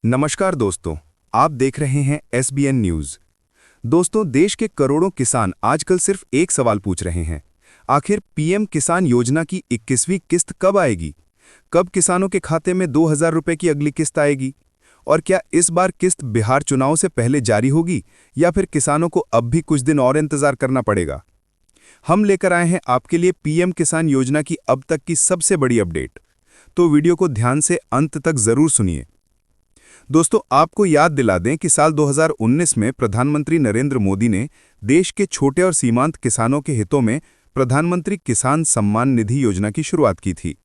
नमस्कार दोस्तों, आप देख रहे हैं SBN न्यूज। दोस्तों, देश के करोड़ों किसान आजकल सिर्फ एक सवाल पूछ रहे हैं। आखिर पीएम किसान योजना की 21वीं किस्त कब आएगी? कब किसानों के खाते में 2000 रुपए की अगली किस्त आएगी? और क्या इस बार किस्त बिहार चुनाव से पहले जारी होगी या फिर किसानों को अब भी कुछ दिन और इंतजार करना पड़ेगा? हम लेकर आए हैं आपके लिए पीएम किसान योजना की अब तक की सबसे बड़ी अपडेट। तो वीडियो को ध्यान से अंत तक जरूर सुनिए। दोस्तों, आपको याद दिला दें कि साल 2019 में प्रधानमंत्री नरेंद्र मोदी ने देश के छोटे और सीमांत किसानों के हितों में प्रधानमंत्री किसान सम्मान निधि योजना की शुरुआत की थी।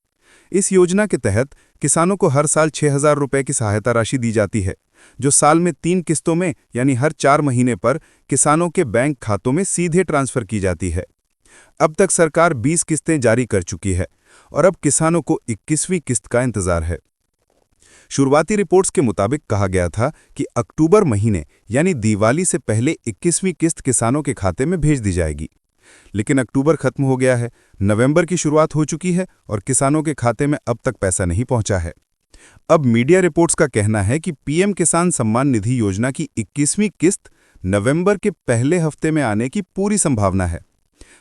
इस योजना के तहत किसानों को हर साल 6000 रुपए की सहायता राशि दी जाती है, जो साल में 3 किस्तों में यानी हर 4 महीने पर किसानों के बैंक खातों में सीधे ट्रांसफर की जाती है। अब तक सरकार 20 किस्तें जारी कर चुकी है और अब किसानों को 21वीं किस्त का इंतजार है। शुरुआती रिपोर्ट्स के मुताबिक कहा गया था कि अक्टूबर महीने यानी दिवाली से पहले 21वीं किस्त किसानों के खाते में भेज दी जाएगी। लेकिन अक्टूबर खत्म हो गया है, नवंबर की शुरुआत हो चुकी है और किसानों के खाते में अब तक पैसा नहीं पहुंचा है। अब मीडिया रिपोर्ट्स का कहना है कि पीएम किसान सम्मान निधि योजना की 21वीं किस्त नवंबर के पहले हफ्ते में आने की पूरी संभावना है।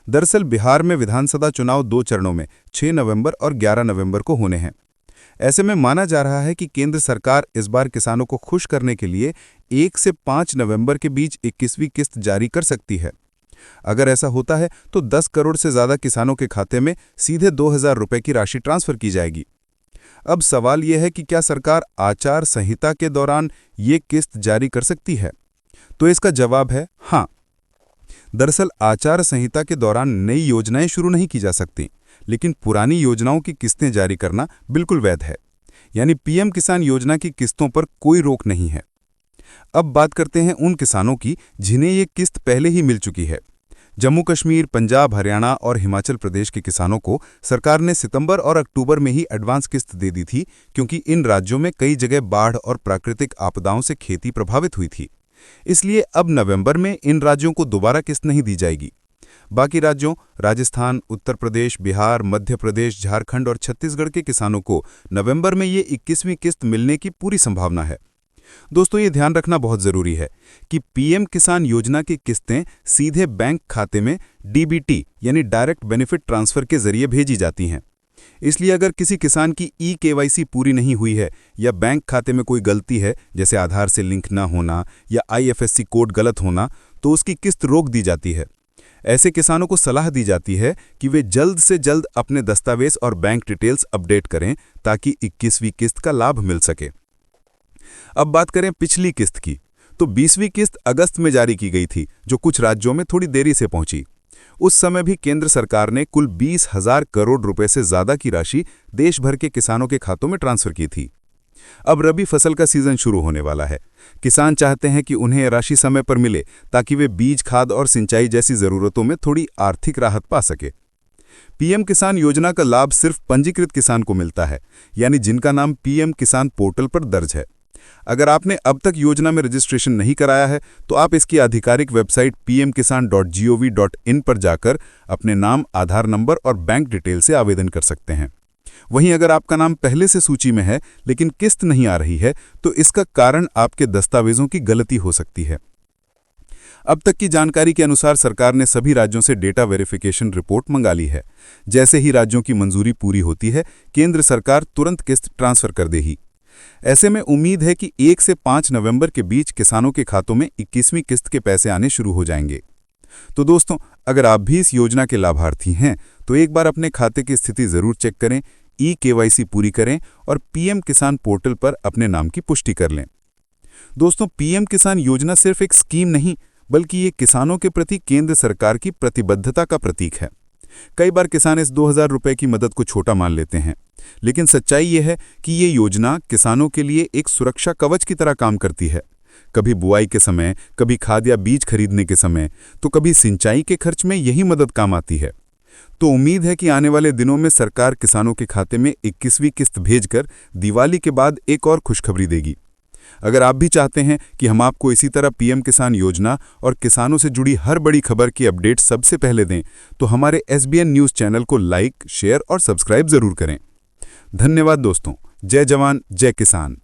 दरअसल बिहार में विधानसभा चुनाव 2 चरणों में 6 नवंबर और 11 नवंबर को होने हैं। ऐसे में माना जा रहा है कि केंद्र सरकार इस बार किसानों को खुश करने के लिए 1 से 5 नवंबर के बीच 21वीं किस्त जारी कर सकती है। अगर ऐसा होता है तो 10 करोड़ से ज्यादा किसानों के खाते में सीधे 2000 रुपए की राशि ट्रांसफर की जाएगी। अब सवाल यह है कि क्या सरकार आचार संहिता के दौरान ये किस्त जारी कर सकती है? तो इसका जवाब है हाँ। दरअसल आचार संहिता के दौरान नई योजनाएं शुरू नहीं की जा सकती, लेकिन पुरानी योजनाओं की किस्तें जारी करना बिल्कुल वैध है। यानी पीएम किसान योजना की किस्तों पर कोई रोक नहीं है। अब बात करते हैं उन किसानों की जिन्हें ये किस्त पहले ही मिल चुकी है। जम्मू कश्मीर, पंजाब, हरियाणा और हिमाचल प्रदेश के किसानों को सरकार ने सितंबर और अक्टूबर में ही एडवांस किस्त दे दी थी, क्योंकि इन राज्यों में कई जगह बाढ़ और प्राकृतिक आपदाओं से खेती प्रभावित हुई थी। इसलिए अब नवंबर में इन राज्यों को दोबारा किस्त नहीं दी जाएगी। बाकी राज्यों राजस्थान, उत्तर प्रदेश, बिहार, मध्य प्रदेश, झारखंड और छत्तीसगढ़ के किसानों को नवंबर में ये 21वीं किस्त मिलने की पूरी संभावना है। दोस्तों, ये ध्यान रखना बहुत जरूरी है कि पीएम किसान योजना की किस्तें सीधे बैंक खाते में डीबीटी यानी डायरेक्ट बेनिफिट ट्रांसफर के जरिए भेजी जाती हैं। इसलिए अगर किसी किसान की ई-केवाईसी पूरी नहीं हुई है या बैंक खाते में कोई गलती है, जैसे आधार से लिंक न होना या IFSC कोड गलत होना, तो उसकी किस्त रोक दी जाती है। ऐसे किसानों को सलाह दी जाती है कि वे जल्द से जल्द अपने दस्तावेज और बैंक डिटेल्स अपडेट करें ताकि 21वीं किस्त का लाभ मिल सके। अब बात करें पिछली किस्त की, तो 20वीं किस्त अगस्त में जारी की गई थी, जो कुछ राज्यों में थोड़ी देरी से पहुंची। उस समय भी केंद्र सरकार ने कुल 20,000 करोड़ रुपए से ज्यादा की राशि देश भर के किसानों के खातों में ट्रांसफर की थी। अब रबी फसल का सीजन शुरू होने वाला है। किसान चाहते हैं कि उन्हें राशि समय पर मिले ताकि वे बीज, खाद और सिंचाई जैसी जरूरतों में थोड़ी आर्थिक राहत पा सके। पीएम किसान योजना का लाभ सिर्फ पंजीकृत किसान को मिलता है, यानी जिनका नाम पीएम किसान पोर्टल पर दर्ज है। अगर आपने अब तक योजना में रजिस्ट्रेशन नहीं कराया है तो आप इसकी आधिकारिक वेबसाइट pmkisan.gov.in पर जाकर अपने नाम, आधार नंबर और बैंक डिटेल से आवेदन कर सकते हैं। वहीं अगर आपका नाम पहले से सूची में है लेकिन किस्त नहीं आ रही है, तो इसका कारण आपके दस्तावेजों की गलती हो सकती है। अब तक की जानकारी के अनुसार सरकार ने सभी राज्यों से डेटा वेरिफिकेशन रिपोर्ट मंगा ली है। जैसे ही राज्यों की मंजूरी पूरी होती है, केंद्र सरकार तुरंत किस्त ट्रांसफर कर देगी। ऐसे में उम्मीद है कि 1 से 5 नवंबर के बीच किसानों के खातों में 21वीं किस्त के पैसे आने शुरू हो जाएंगे। तो दोस्तों, अगर आप भी इस योजना के लाभार्थी हैं तो एक बार अपने खाते की स्थिति जरूर चेक करें, ई-केवाईसी पूरी करें और पीएम किसान पोर्टल पर अपने नाम की पुष्टि कर लें। दोस्तों, पीएम किसान योजना सिर्फ एक स्कीम नहीं, बल्कि ये किसानों के प्रति केंद्र सरकार की प्रतिबद्धता का प्रतीक है। कई बार किसान इस 2000 रुपए की मदद को छोटा मान लेते हैं, लेकिन सच्चाई ये है कि ये योजना किसानों के लिए एक सुरक्षा कवच की तरह काम करती है। कभी बुआई के समय, कभी खाद या बीज खरीदने के समय, तो कभी सिंचाई के खर्च में यही मदद काम आती है। तो उम्मीद है कि आने वाले दिनों में सरकार किसानों के खाते में 21वीं किस्त भेजकर दिवाली के बाद एक और खुशखबरी देगी। अगर आप भी चाहते हैं कि हम आपको इसी तरह पीएम किसान योजना और किसानों से जुड़ी हर बड़ी खबर की अपडेट सबसे पहले दें, तो हमारे SBN न्यूज़ चैनल को लाइक, शेयर और सब्सक्राइब जरूर करें। धन्यवाद दोस्तों। जय जवान, जय किसान।